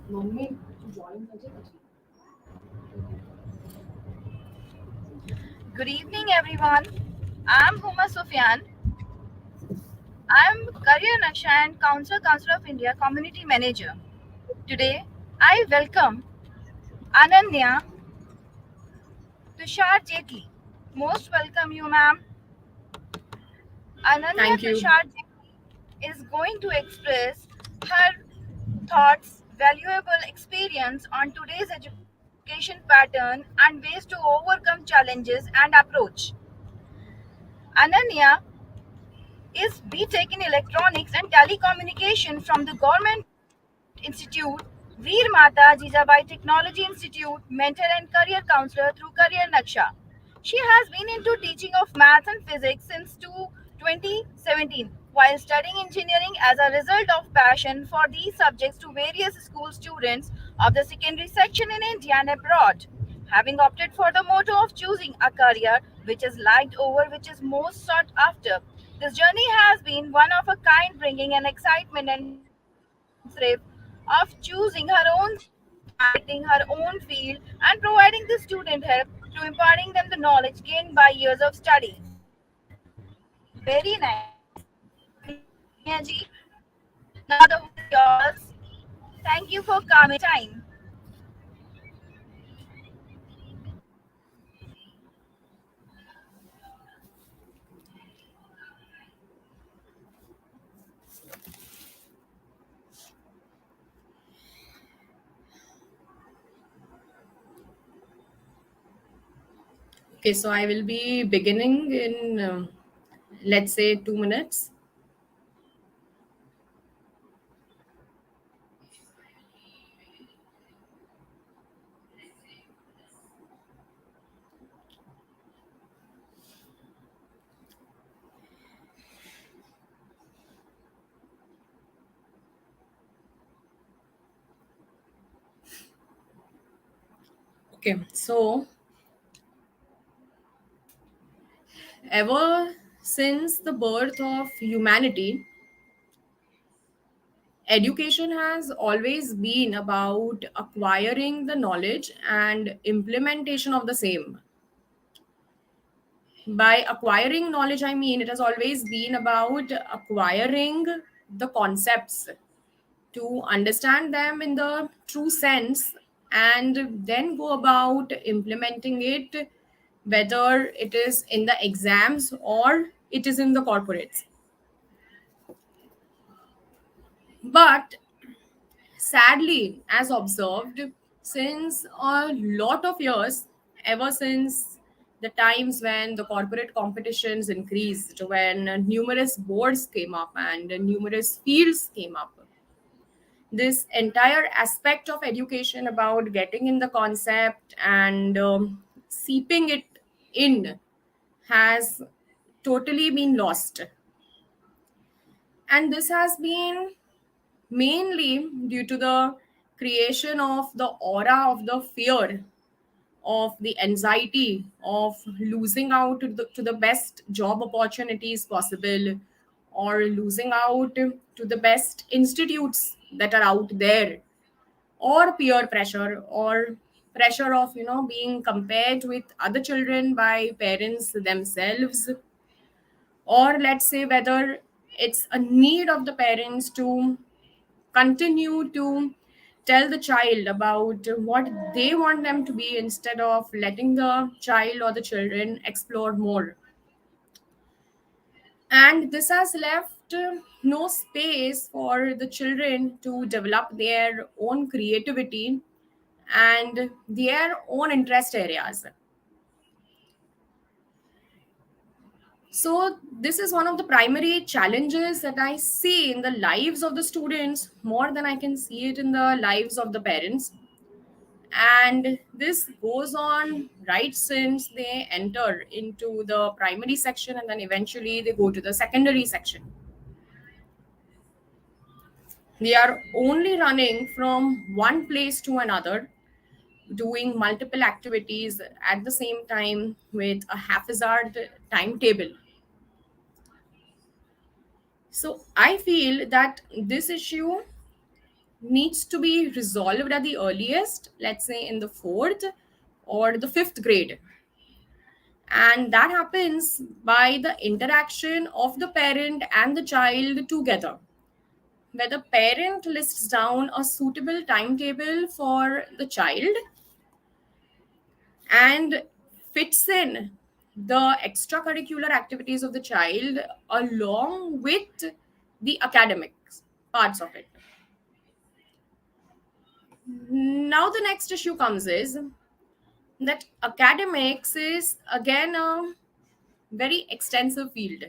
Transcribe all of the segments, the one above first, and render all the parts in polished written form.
Good evening, everyone. I'm Huma Sufyan. I'm Career Naksha and Council of India Community Manager. Today, I welcome Ananya Tushar Jetli. Most welcome you, ma'am. Ananya Thank you. Tushar Jetli is going to express her thoughts, valuable experience on today's education pattern and ways to overcome challenges and approach. Ananya is BTech in Electronics and Telecommunication from the Government Institute, Veer Mata Jijabai Technology Institute, mentor and career counselor through Career Naksha. She has been into teaching of maths and physics since 2017 while studying engineering as a result of passion for these subjects to various school students of the secondary section in India and abroad. Having opted for the motto of choosing a career which is liked over which is most sought after, this journey has been one of a kind, bringing an excitement and thrill of choosing her own path, selecting her own field, and providing the student help through imparting them the knowledge gained by years of study. Very nice. Ananya ji, now the host is yours. Thank you for coming your time. Okay, so I will be beginning in, let's say, 2 minutes. Okay, so ever since the birth of humanity, education has always been about acquiring the knowledge and implementation of the same. By acquiring knowledge, I mean it has always been about acquiring the concepts to understand them in the true sense and then go about implementing it, whether it is in the exams or it is in the corporates. But sadly, as observed, since a lot of years, ever since the times when the corporate competitions increased, when numerous boards came up and numerous fields came up, this entire aspect of education about getting in the concept and seeping it in has totally been lost. And this has been mainly due to the creation of the aura of the fear, of the anxiety of losing out to the best job opportunities possible, or losing out to the best institutes that are out there, or peer pressure, or pressure of being compared with other children by parents themselves, or let's say whether it's a need of the parents to continue to tell the child about what they want them to be instead of letting the child or the children explore more. And this has left no space for the children to develop their own creativity and their own interest areas. So, this is one of the primary challenges that I see in the lives of the students more than I can see it in the lives of the parents. And this goes on right since they enter into the primary section and then eventually they go to the secondary section. They are only running from one place to another, doing multiple activities at the same time with a haphazard timetable. So I feel that this issue needs to be resolved at the earliest, let's say in the fourth or the fifth grade. And that happens by the interaction of the parent and the child together, where the parent lists down a suitable timetable for the child and fits in the extracurricular activities of the child along with the academics parts of it. Now the next issue comes is that academics is again a very extensive field,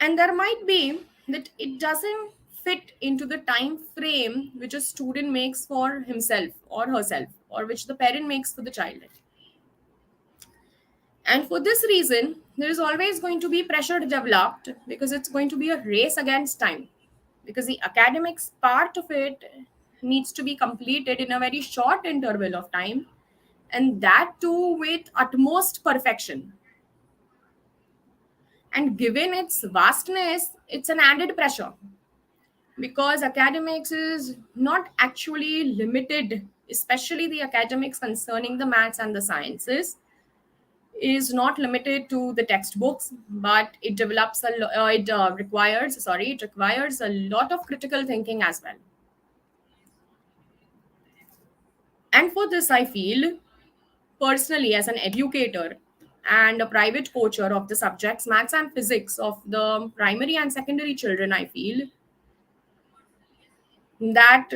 and there might be that it doesn't fit into the time frame which a student makes for himself or herself, or which the parent makes for the child. And for this reason, there is always going to be pressure developed, because it's going to be a race against time, because the academics part of it needs to be completed in a very short interval of time, and that too with utmost perfection. And given its vastness, it's an added pressure, because academics is not actually limited, especially the academics concerning the maths and the sciences is not limited to the textbooks, but it develops it requires a lot of critical thinking as well. And for this, I feel personally, as an educator and a private coacher of the subjects maths and physics of the primary and secondary children, I feel that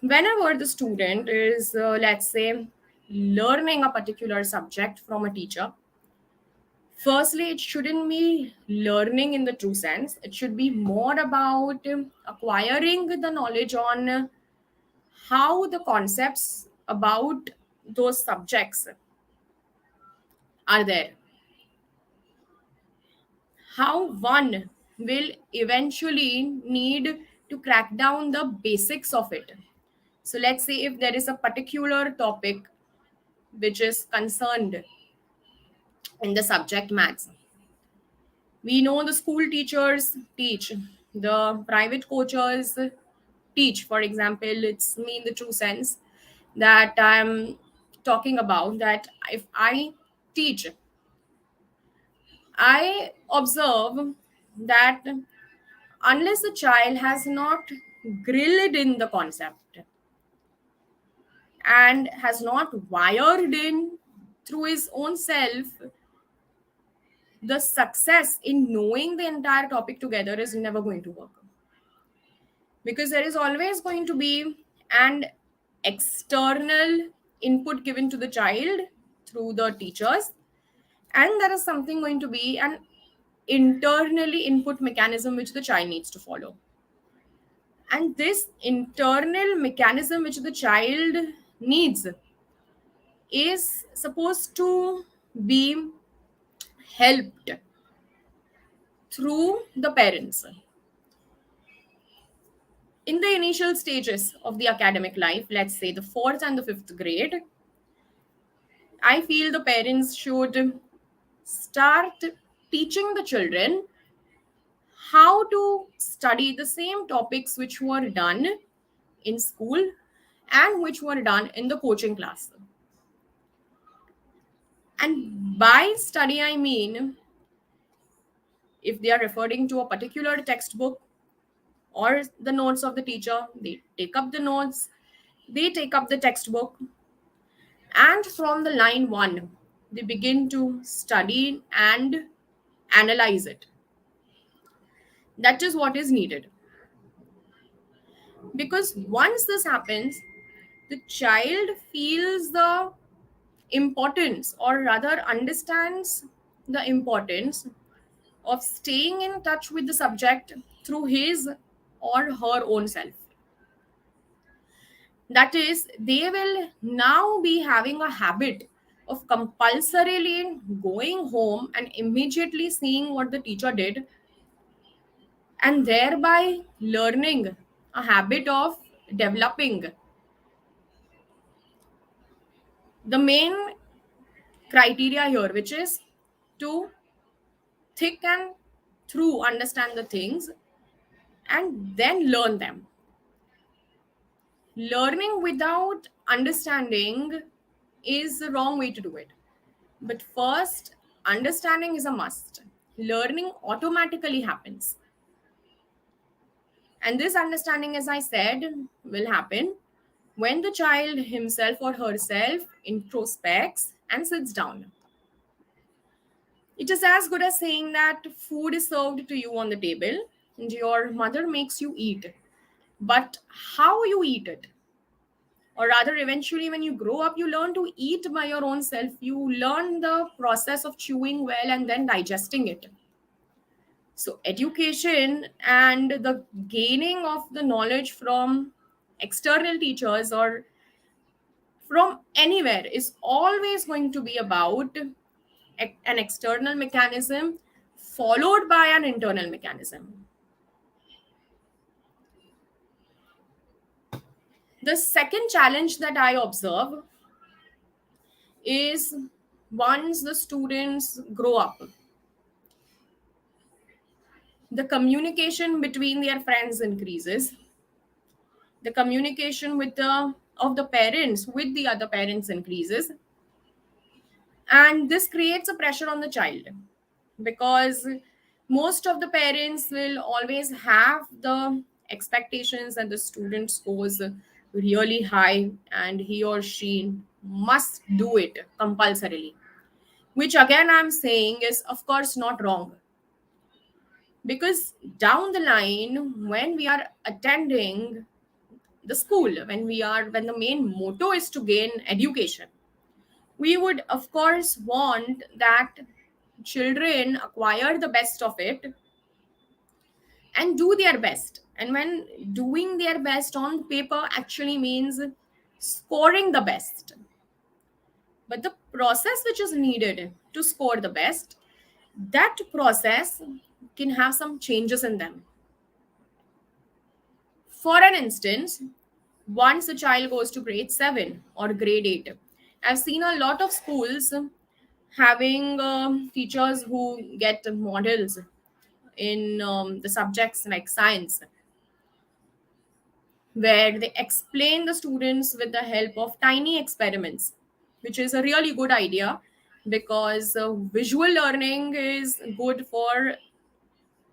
whenever the student is, let's say, learning a particular subject from a teacher, firstly, it shouldn't be learning in the true sense. It should be more about acquiring the knowledge on how the concepts about those subjects are there, how one will eventually need to crack down the basics of it. So, let's say if there is a particular topic which is concerned in the subject maths, we know the school teachers teach, the private coaches teach. For example, it's me in the true sense that I'm talking about, that if I teach, I observe that unless the child has not grilled in the concept and has not wired in through his own self, the success in knowing the entire topic together is never going to work, because there is always going to be an external input given to the child through the teachers, and there is something going to be an internally input mechanism which the child needs to follow. And this internal mechanism which the child needs is supposed to be helped through the parents. In the initial stages of the academic life, let's say the fourth and the fifth grade, I feel the parents should start teaching the children how to study the same topics which were done in school and which were done in the coaching class. And by study, I mean if they are referring to a particular textbook or the notes of the teacher, they take up the notes, they take up the textbook, and from the line one, they begin to study and analyze it. That is what is needed. Because once this happens, the child feels the importance, or rather understands the importance of staying in touch with the subject through his or her own self. That is, they will now be having a habit of compulsorily going home and immediately seeing what the teacher did, and thereby learning a habit of developing the main criteria here, which is to thick and through understand the things, and then learn them. Learning without understanding is the wrong way to do it. But first, understanding is a must. Learning automatically happens. And this understanding, as I said, will happen when the child himself or herself introspects and sits down. It is as good as saying that food is served to you on the table and your mother makes you eat. But how you eat it, or rather, eventually, when you grow up, you learn to eat by your own self. You learn the process of chewing well and then digesting it. So, education and the gaining of the knowledge from external teachers or from anywhere is always going to be about an external mechanism followed by an internal mechanism. The second challenge that I observe is once the students grow up, the communication between their friends increases, the communication with the of the parents with the other parents increases, and this creates a pressure on the child because most of the parents will always have the expectations that the student scores really high and he or she must do it compulsorily, which again I'm saying is of course not wrong, because down the line when we are attending the school, when the main motto is to gain education, we would of course want that children acquire the best of it and do their best. And when doing their best on paper actually means scoring the best, but the process which is needed to score the best, that process can have some changes in them. For an instance, once a child goes to grade 7 or grade 8, I've seen a lot of schools having teachers who get models in the subjects like science, where they explain the students with the help of tiny experiments, which is a really good idea because visual learning is good for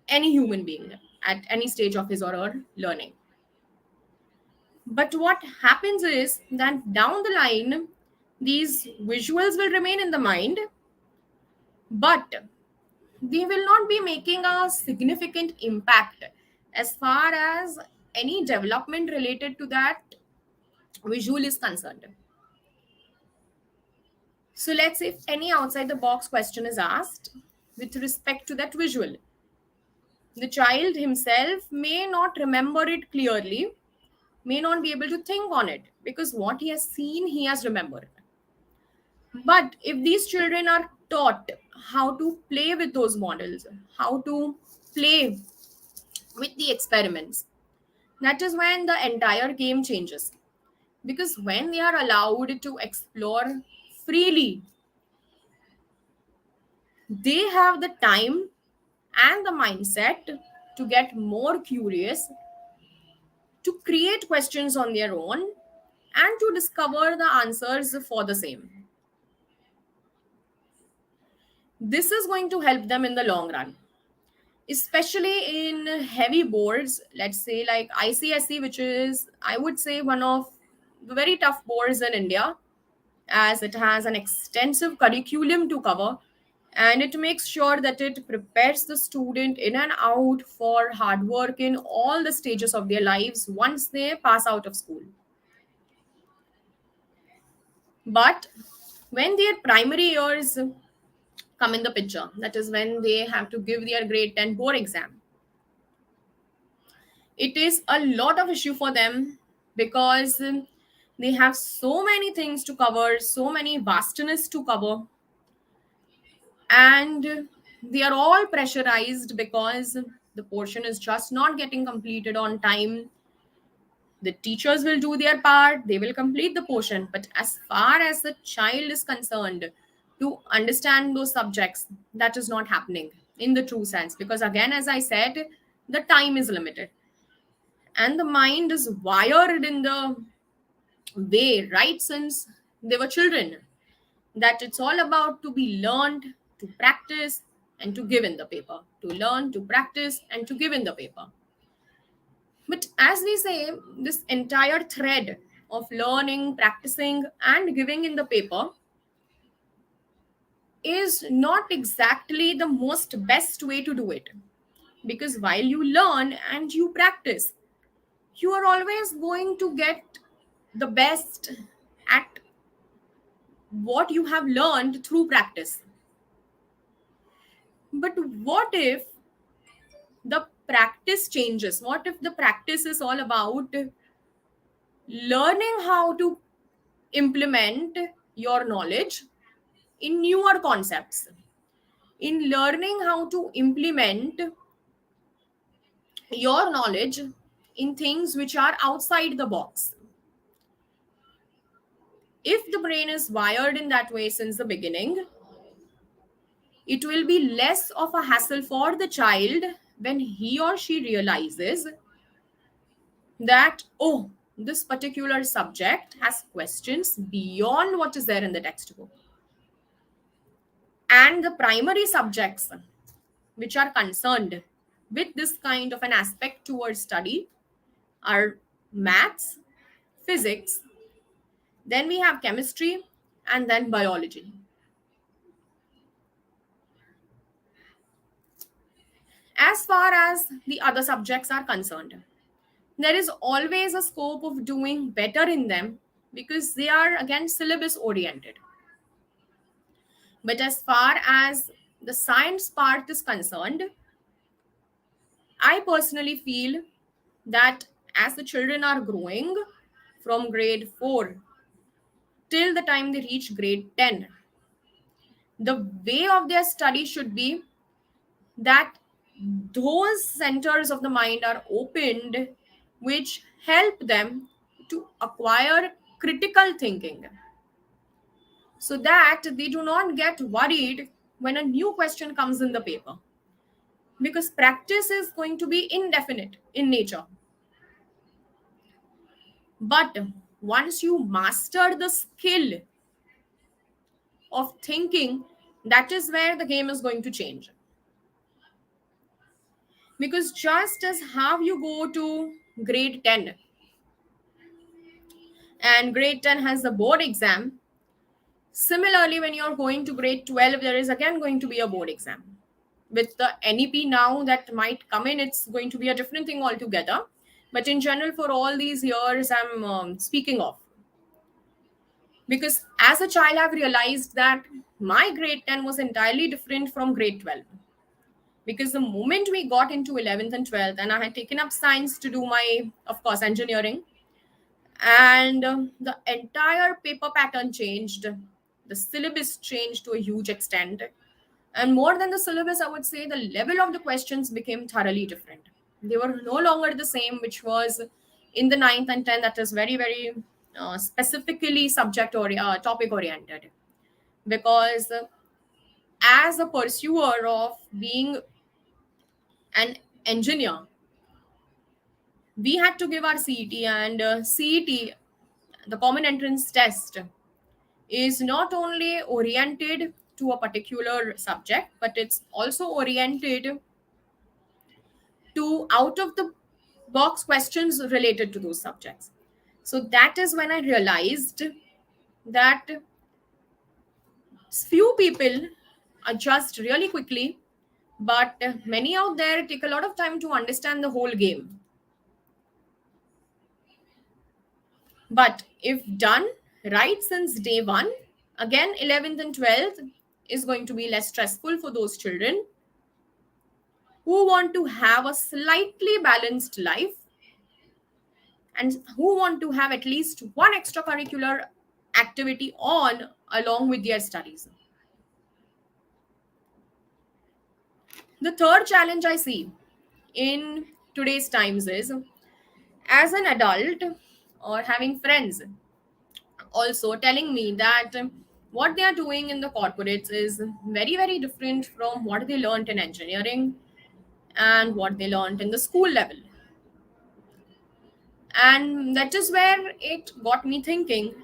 any human being at any stage of his or her learning. But what happens is that down the line, these visuals will remain in the mind, but they will not be making a significant impact as far as any development related to that visual is concerned. So let's say if any outside the box question is asked with respect to that visual, the child himself may not remember it clearly, may not be able to think on it because what he has seen, he has remembered. But if these children are taught how to play with those models, how to play with the experiments, that is when the entire game changes. Because when they are allowed to explore freely, they have the time and the mindset to get more curious, to create questions on their own, and to discover the answers for the same. This is going to help them in the long run, especially in heavy boards, let's say like ICSE, which is, I would say, one of the very tough boards in India, as it has an extensive curriculum to cover and it makes sure that it prepares the student in and out for hard work in all the stages of their lives once they pass out of school. But when their primary years come in the picture, that is when they have to give their grade 10 board exam, it is a lot of issue for them because they have so many things to cover, so many vastness to cover, and they are all pressurized because the portion is just not getting completed on time. The teachers will do their part, they will complete the portion, but as far as the child is concerned to understand those subjects, that is not happening in the true sense because again, as I said, the time is limited. And the mind is wired in the way right since they were children, that it's all about to be learned, to practice, and to give in the paper, to learn, to practice, and to give in the paper. But as we say, this entire thread of learning, practicing, and giving in the paper is not exactly the most best way to do it. Because while you learn and you practice, you are always going to get the best at what you have learned through practice. But what if the practice changes? What if the practice is all about learning how to implement your knowledge in newer concepts, in learning how to implement your knowledge in things which are outside the box? If the brain is wired in that way since the beginning, it will be less of a hassle for the child when he or she realizes that, oh, this particular subject has questions beyond what is there in the textbook. And the primary subjects which are concerned with this kind of an aspect towards study are maths, physics, then we have chemistry, and then biology. As far as the other subjects are concerned, there is always a scope of doing better in them because they are again syllabus oriented. But as far as the science part is concerned, I personally feel that as the children are growing from grade 4 till the time they reach grade 10, the way of their study should be that those centers of the mind are opened which help them to acquire critical thinking, so that they do not get worried when a new question comes in the paper, because practice is going to be indefinite in nature. But once you master the skill of thinking, that is where the game is going to change. Because just as how you go to grade 10 and grade 10 has the board exam, similarly when you're going to grade 12 there is again going to be a board exam. With the NEP now that might come in, it's going to be a different thing altogether. But in general, for all these years I'm speaking of, because as a child I've realized that my grade 10 was entirely different from grade 12. Because the moment we got into 11th and 12th, and I had taken up science to do my, of course, engineering, and the entire paper pattern changed, the syllabus changed to a huge extent, and more than the syllabus, I would say the level of the questions became thoroughly different. They were no longer the same which was in the ninth and 10th, that is very very specifically subject or topic oriented. Because as a pursuer of being an engineer, we had to give our CET, and CET, the common entrance test, is not only oriented to a particular subject, but it's also oriented to out of the box questions related to those subjects. So that is when I realized that few people adjust really quickly, but many out there take a lot of time to understand the whole game. But if done right since day one, again 11th and 12th is going to be less stressful for those children who want to have a slightly balanced life and who want to have at least one extracurricular activity on along with their studies. The third challenge I see in today's times is, as an adult or having friends also telling me that what they are doing in the corporates is very very different from what they learned in engineering and what they learned in the school level. And that is where it got me thinking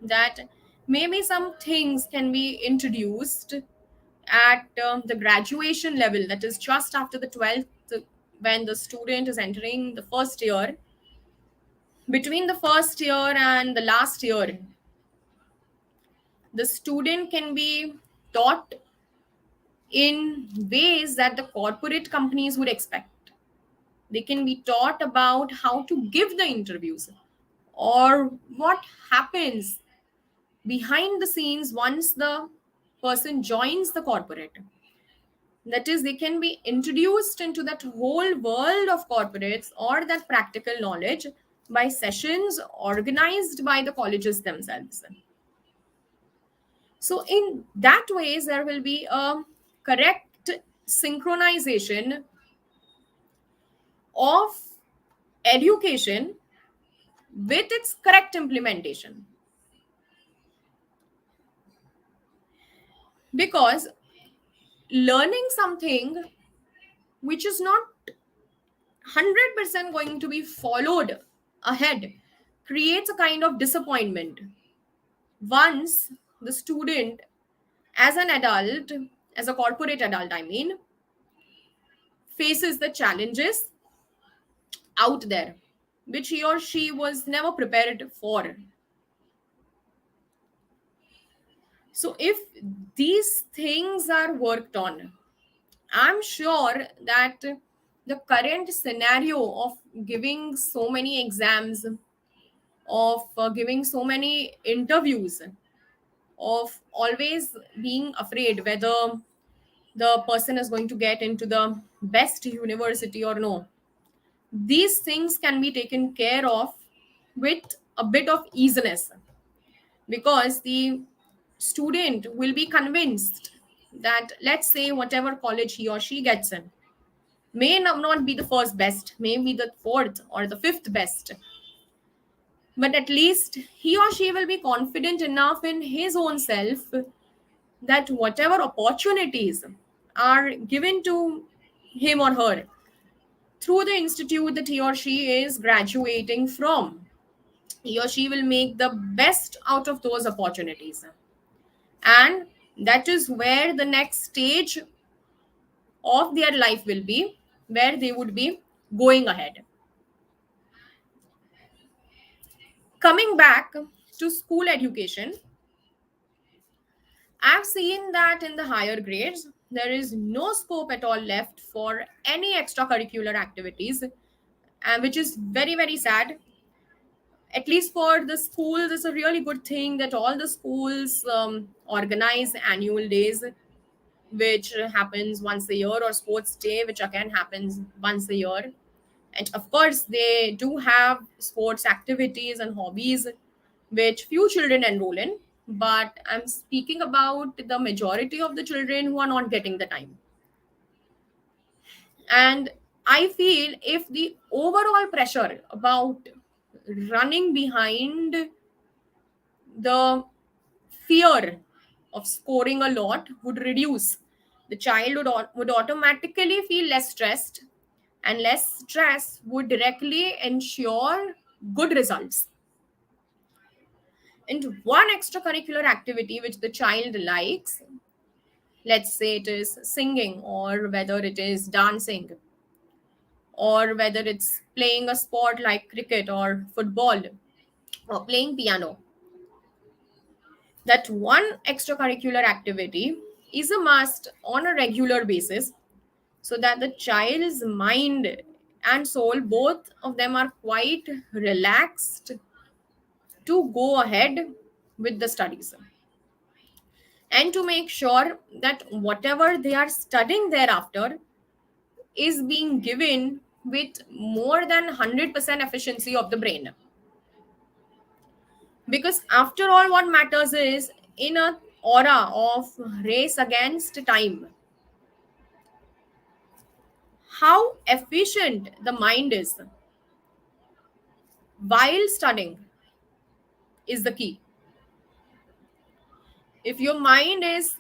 that maybe some things can be introduced at the graduation level, that is just after the 12th, when the student is entering the first year. Between the first year and the last year, the student can be taught in ways that the corporate companies would expect. They can be taught about how to give the interviews, or what happens behind the scenes once the person joins the corporate. That is, they can be introduced into that whole world of corporates or that practical knowledge by sessions organized by the colleges themselves. So in that ways, there will be a correct synchronization of education with its correct implementation. Because learning something which is not 100% going to be followed ahead creates a kind of disappointment once the student, as an adult, as a corporate adult, I mean, faces the challenges out there which he or she was never prepared for. So if these things are worked on, I'm sure that the current scenario of giving so many exams, of giving so many interviews, of always being afraid whether the person is going to get into the best university or no, these things can be taken care of with a bit of easiness, because the student will be convinced that, let's say, whatever college he or she gets in may not be the first best, may be the fourth or the fifth best, but at least he or she will be confident enough in his own self that whatever opportunities are given to him or her through the institute that he or she is graduating from, he or she will make the best out of those opportunities. And that is where the next stage of their life will be, where they would be going ahead. Coming back to school education, I've seen that in the higher grades, there is no scope at all left for any extracurricular activities, and which is very, very sad. At least for the schools, it's a really good thing that all the schools organize annual days, which happens once a year, or sports day, which again happens once a year. And of course, they do have sports activities and hobbies which few children enroll in. But I'm speaking about the majority of the children who are not getting the time. And I feel if the overall pressure about running behind the fear of scoring a lot would reduce, the child would automatically feel less stressed, and less stress would directly ensure good results. And one extracurricular activity which the child likes, let's say it is singing, or whether it is dancing, or whether it's playing a sport like cricket or football, or playing piano, that one extracurricular activity is a must on a regular basis, so that the child's mind and soul, both of them, are quite relaxed to go ahead with the studies, and to make sure that whatever they are studying thereafter is being given with more than 100% efficiency of the brain. Because after all, what matters is, in a aura of race against time, how efficient the mind is while studying is the key. If your mind is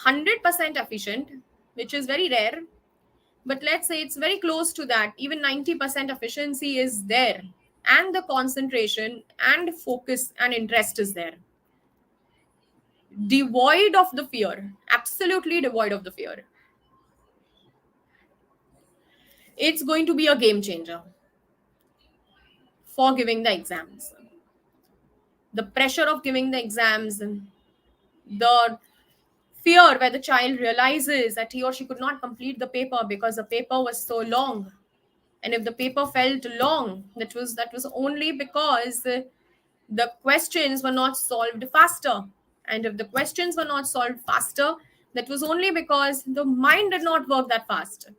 100% efficient, which is very rare, but let's say it's very close to that, even 90% efficiency is there, and the concentration and focus and interest is there, devoid of the fear, absolutely devoid of the fear, it's going to be a game changer for giving the exams. The pressure of giving the exams, the fear where the child realizes that he or she could not complete the paper because the paper was so long, and if the paper felt long, that was only because the questions were not solved faster, and if the questions were not solved faster, that was only because the mind did not work that fast.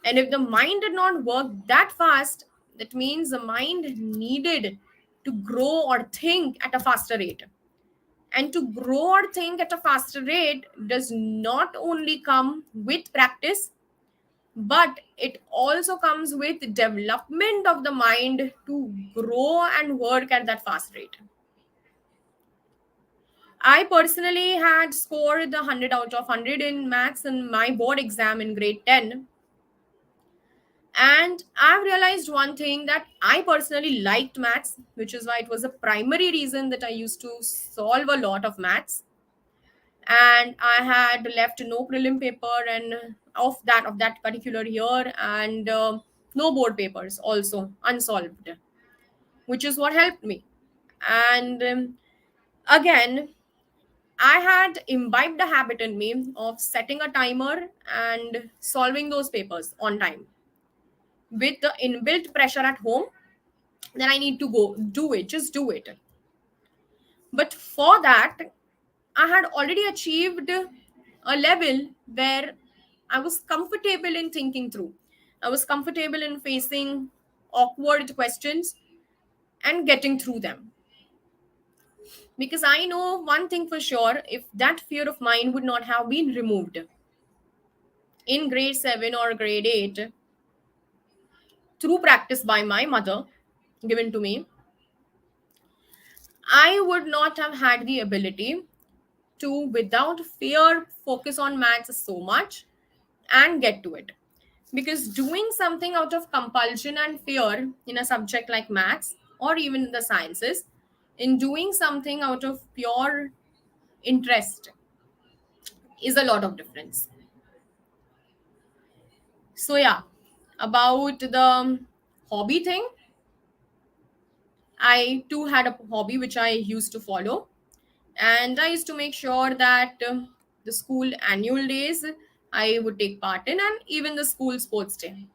And if the mind did not work that fast, that means the mind needed to grow or think at a faster rate. And to grow or think at a faster rate does not only come with practice, but it also comes with development of the mind to grow and work at that fast rate. I personally had scored the 100 out of 100 in maths in my board exam in grade 10. And I've realized one thing, that I personally liked maths, which is why it was a primary reason that I used to solve a lot of maths. And I had left no prelim paper and of that particular year, and no board papers also unsolved, which is what helped me. And again, I had imbibed a habit in me of setting a timer and solving those papers on time with the inbuilt pressure at home. Then I need to go do it, just do it. But for that, I had already achieved a level where I was comfortable in thinking through. I was comfortable in facing awkward questions and getting through them. Because I know one thing for sure, if that fear of mine would not have been removed in grade 7 or grade 8 through practice by my mother given to me, I would not have had the ability to, without fear, focus on maths so much and get to it. Because doing something out of compulsion and fear in a subject like maths or even the sciences, in doing something out of pure interest, is a lot of difference. So, yeah, about the hobby thing, I too had a hobby which I used to follow, and I used to make sure that the school annual days I would take part in, and even the school sports day.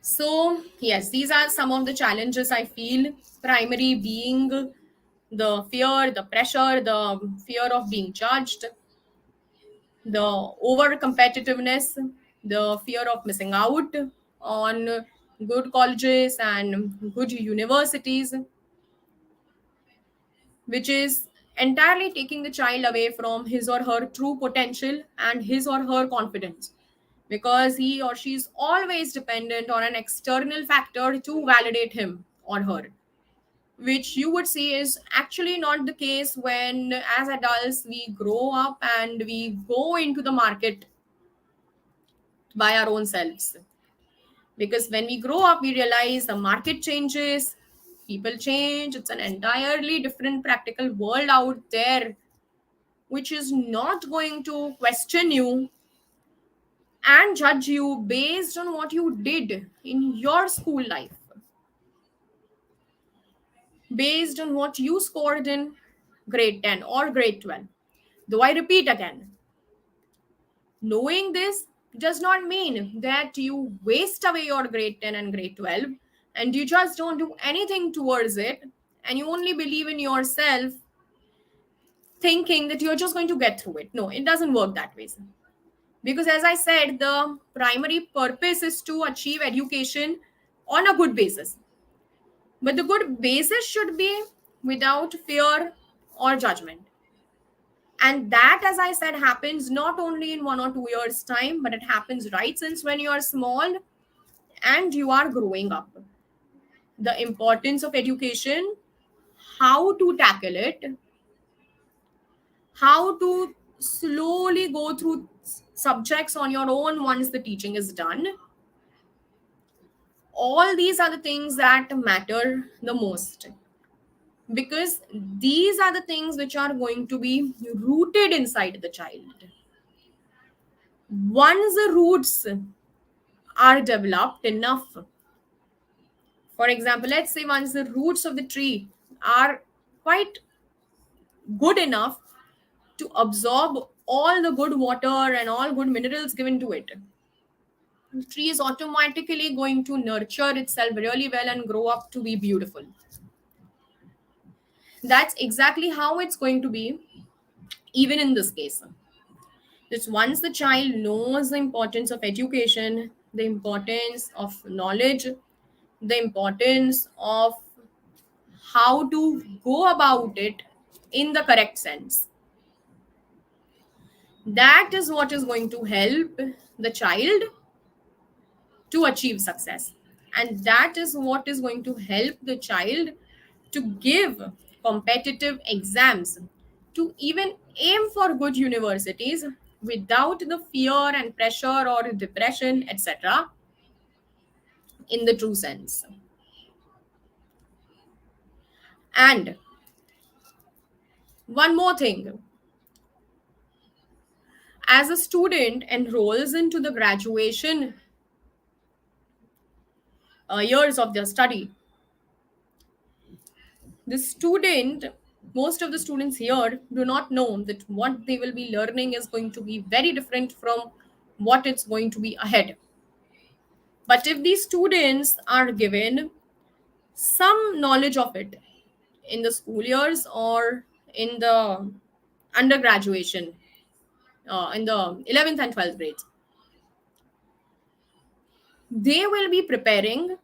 So, yes, these are some of the challenges I feel. Primary being the fear, the pressure, the fear of being judged, the over competitiveness, the fear of missing out on good colleges and good universities, which is entirely taking the child away from his or her true potential and his or her confidence, because he or she is always dependent on an external factor to validate him or her, which you would see is actually not the case when as adults we grow up and we go into the market by our own selves. Because when we grow up we realize the market changes, people change, it's an entirely different practical world out there, which is not going to question you and judge you based on what you did in your school life, based on what you scored in grade 10 or grade 12. Though I repeat again, knowing this does not mean that you waste away your grade 10 and grade 12 and you just don't do anything towards it and you only believe in yourself thinking that you're just going to get through it. No, it doesn't work that way. Because as I said, the primary purpose is to achieve education on a good basis. But the good basis should be without fear or judgment. And that, as I said, happens not only in 1 or 2 years' time, but it happens right since when you are small and you are growing up. The importance of education, how to tackle it, how to slowly go through subjects on your own once the teaching is done, all these are the things that matter the most, because these are the things which are going to be rooted inside the child. Once the roots are developed enough, for example, let's say once the roots of the tree are quite good enough to absorb all the good water and all good minerals given to it, the tree is automatically going to nurture itself really well and grow up to be beautiful. That's exactly how it's going to be, even in this case. Just once the child knows the importance of education, the importance of knowledge, the importance of how to go about it in the correct sense, that is what is going to help the child to achieve success. And that is what is going to help the child to give competitive exams, to even aim for good universities without the fear and pressure or depression, etc., in the true sense. And one more thing, as a student enrolls into the graduation years of their study, the student, most of the students here do not know that what they will be learning is going to be very different from what it's going to be ahead. But if these students are given some knowledge of it in the school years or in the undergraduation, in the 11th and 12th grades, they will be preparing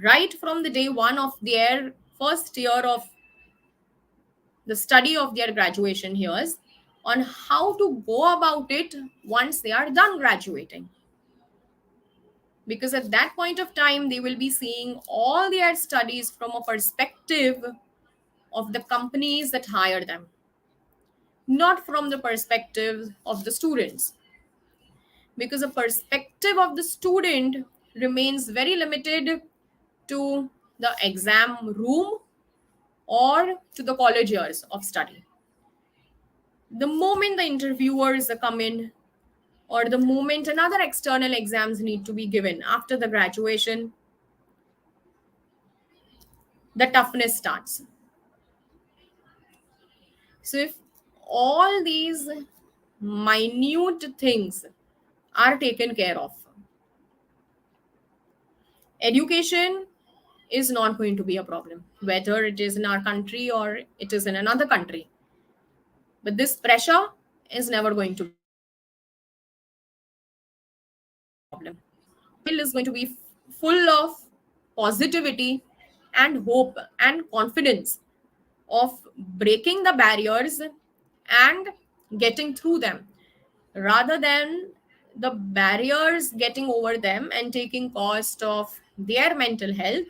right from the day one of their first year of the study of their graduation years on how to go about it once they are done graduating. Because at that point of time, they will be seeing all their studies from a perspective of the companies that hire them, not from the perspective of the students. Because the perspective of the student remains very limited to the exam room or to the college years of study. The moment the interviewers come in, or the moment another external exams need to be given after the graduation, the toughness starts. So if all these minute things are taken care of, education is not going to be a problem, whether it is in our country or it is in another country. But this pressure is never going to be a problem. It is going to be full of positivity and hope and confidence of breaking the barriers and getting through them, rather than the barriers getting over them and taking cost of their mental health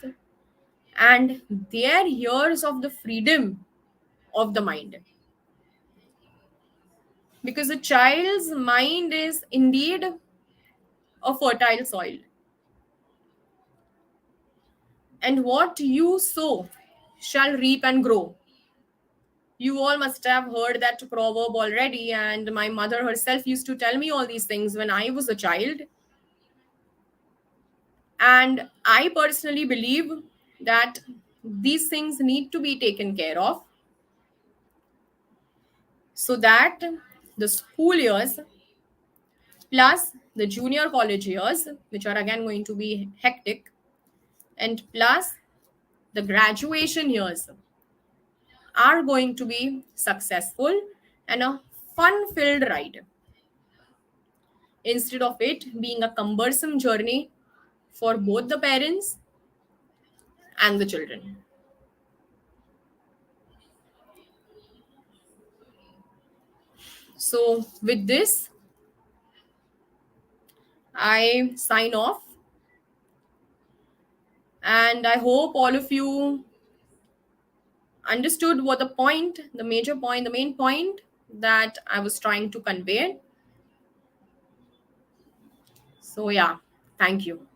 and their years of the freedom of the mind. Because a child's mind is indeed a fertile soil, and what you sow shall reap and grow. You all must have heard that proverb already, and my mother herself used to tell me all these things when I was a child. And I personally believe that these things need to be taken care of, so that the school years plus the junior college years, which are again going to be hectic, and plus the graduation years are going to be successful and a fun filled ride, instead of it being a cumbersome journey for both the parents and the children. So, with this, I sign off, and I hope all of you understood what the major point, the main point that I was trying to convey. So, yeah, thank you.